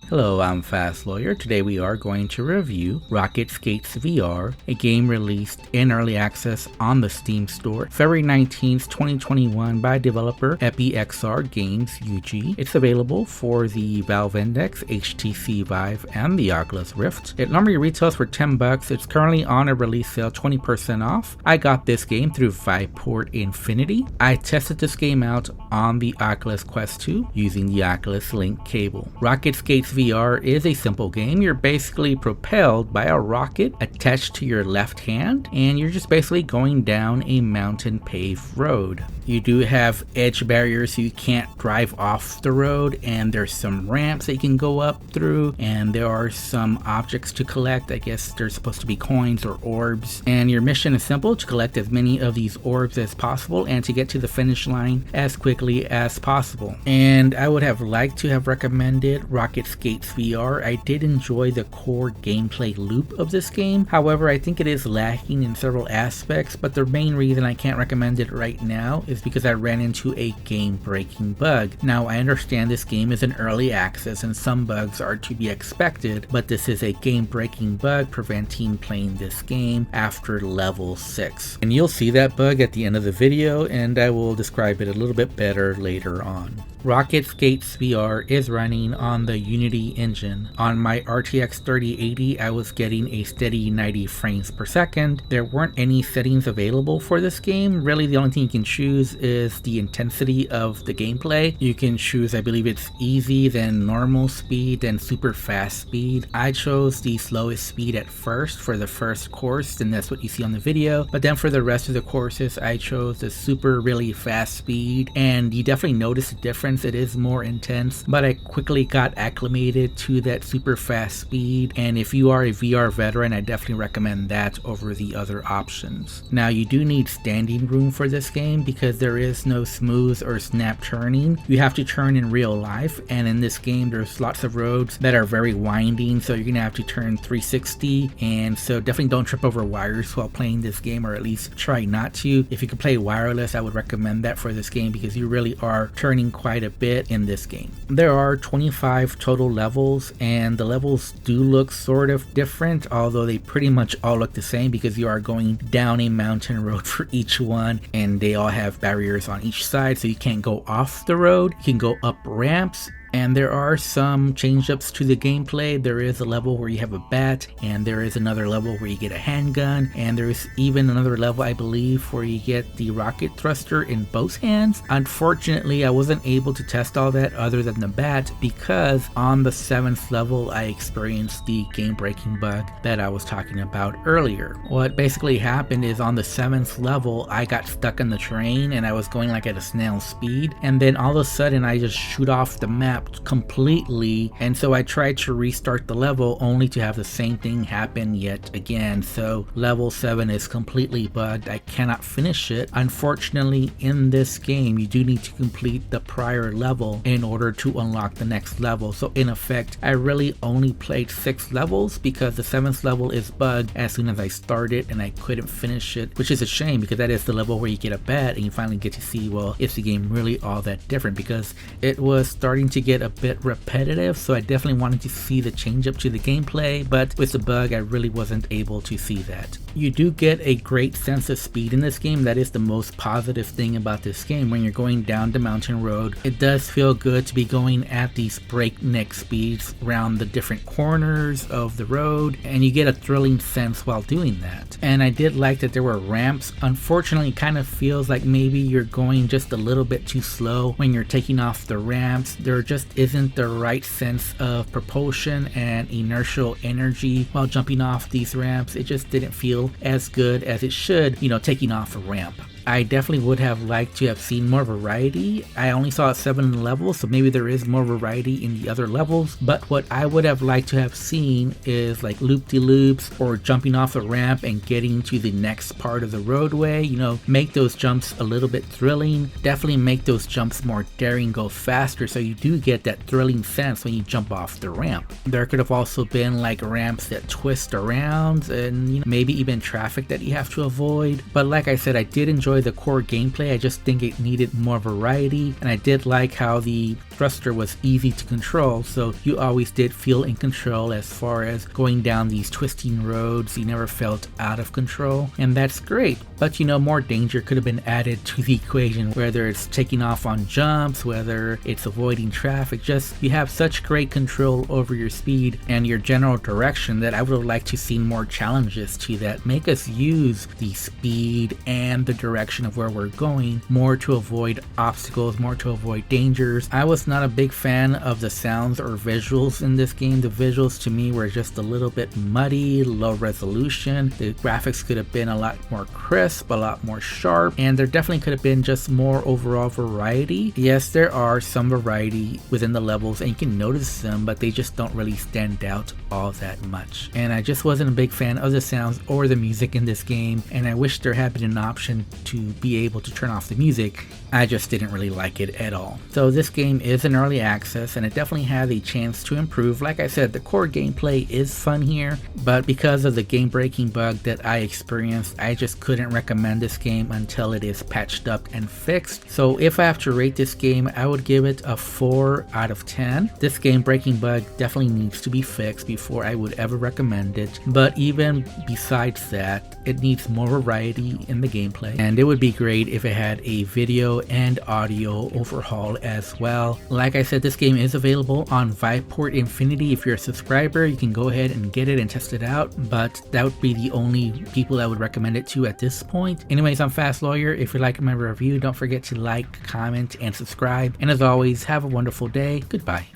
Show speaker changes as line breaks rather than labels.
Hello, I'm Fast Lawyer. Today we are going to review Rocket Skates VR, a game released in early access on the Steam store February 19th, 2021 by developer EpiXR Games UG. It's available for the Valve Index, HTC Vive, and the Oculus Rift. It normally retails for $10. It's currently on a release sale, 20% off. I got this game through Viveport Infinity. I tested this game out on the Oculus Quest 2 using the Oculus Link cable. Rocket Skates VR is a simple game. You're basically propelled by a rocket attached to your left hand, and you're just basically going down a mountain paved road. You do have edge barriers so you can't drive off the road, and there's some ramps that you can go up through, and there are some objects to collect. I guess they're supposed to be coins or orbs, and your mission is simple: to collect as many of these orbs as possible and to get to the finish line as quickly as possible. And I would have liked to have recommended Rocket Skates VR. I did enjoy the core gameplay loop of this game. However, I think it is lacking in several aspects, but the main reason I can't recommend it right now is because I ran into a game-breaking bug. Now, I understand this game is in early access and some bugs are to be expected, but this is a game-breaking bug preventing playing this game after level 6. And you'll see that bug at the end of the video, and I will describe it a little bit better later on. Rocket Skates VR is running on the Unity engine. On my RTX 3080, I was getting a steady 90 frames per second. There weren't any settings available for this game. Really, the only thing you can choose is the intensity of the gameplay. You can choose, I believe it's easy, then normal speed, then super fast speed. I chose the slowest speed at first for the first course, and that's what you see on the video. But then for the rest of the courses, I chose the super really fast speed, and you definitely notice the difference. It is more intense, but I quickly got acclimated to that super fast speed, and if you are a VR veteran, I definitely recommend that over the other options. Now, you do need standing room for this game because there is no smooth or snap turning. You have to turn in real life, and in this game there's lots of roads that are very winding, so you're gonna have to turn 360, and so definitely don't trip over wires while playing this game, or at least try not to. If you can play wireless, I would recommend that for this game because you really are turning quite a bit in this game. There are 25 total levels, and the levels do look sort of different, although they pretty much all look the same because you are going down a mountain road for each one, and they all have barriers on each side, so you can't go off the road. You can go up ramps, and there are some change-ups to the gameplay. There is a level where you have a bat, and there is another level where you get a handgun, and there's even another level, I believe, where you get the rocket thruster in both hands. Unfortunately, I wasn't able to test all that other than the bat because on the 7th level I experienced the game-breaking bug that I was talking about earlier. What basically happened is on the 7th level I got stuck in the train and I was going like at a snail's speed, and then all of a sudden I just shoot off the map completely, and so I tried to restart the level only to have the same thing happen yet again. So level 7 is completely bugged. I cannot finish it. Unfortunately, in this game you do need to complete the prior level in order to unlock the next level. So in effect, I really only played 6 levels because the 7th level is bugged as soon as I started and I couldn't finish it, which is a shame because that is the level where you get a bat and you finally get to see, well, is the game really all that different? Because it was starting to get a bit repetitive, so I definitely wanted to see the change up to the gameplay, but with the bug I really wasn't able to see that. You do get a great sense of speed in this game. That is the most positive thing about this game. When you're going down the mountain road, it does feel good to be going at these breakneck speeds around the different corners of the road, and you get a thrilling sense while doing that. And I did like that there were ramps. Unfortunately, it kind of feels like maybe you're going just a little bit too slow when you're taking off the ramps. There just isn't the right sense of propulsion and inertial energy while jumping off these ramps. It just didn't feel as good as it should, taking off a ramp. I definitely would have liked to have seen more variety. I only saw 7 levels, so maybe there is more variety in the other levels, but what I would have liked to have seen is like loop-de-loops or jumping off a ramp and getting to the next part of the roadway. Make those jumps a little bit thrilling. Definitely make those jumps more daring, go faster, so you do get that thrilling sense when you jump off the ramp. There could have also been like ramps that twist around and maybe even traffic that you have to avoid. But like I said, I did enjoy enjoy the core gameplay. I just think it needed more variety, and I did like how the thruster was easy to control, so you always did feel in control as far as going down these twisting roads. You never felt out of control, and that's great. But more danger could have been added to the equation, whether it's taking off on jumps, whether it's avoiding traffic. Just you have such great control over your speed and your general direction that I would have liked to see more challenges to that. Make us use the speed and the direction of where we're going more to avoid obstacles, more to avoid dangers. I was not a big fan of the sounds or visuals in this game. The visuals to me were just a little bit muddy, low resolution. The graphics could have been a lot more crisp, a lot more sharp, and there definitely could have been just more overall variety. Yes, there are some variety within the levels and you can notice them, but they just don't really stand out all that much. And I just wasn't a big fan of the sounds or the music in this game, and I wish there had been an option to be able to turn off the music. I just didn't really like it at all. So this game is in early access and it definitely has a chance to improve. Like I said, the core gameplay is fun here, but because of the game breaking bug that I experienced, I just couldn't recommend this game until it is patched up and fixed. So if I have to rate this game, I would give it a 4 out of 10. This game breaking bug definitely needs to be fixed before I would ever recommend it. But even besides that, it needs more variety in the gameplay, and it would be great if it had a video and audio overhaul as well. Like I said, this game is available on Viveport Infinity. If you're a subscriber, you can go ahead and get it and test it out, but that would be the only people I would recommend it to at this point. Anyways, I'm Fast Lawyer. If you like my review, don't forget to like, comment, and subscribe. And as always, have a wonderful day. Goodbye.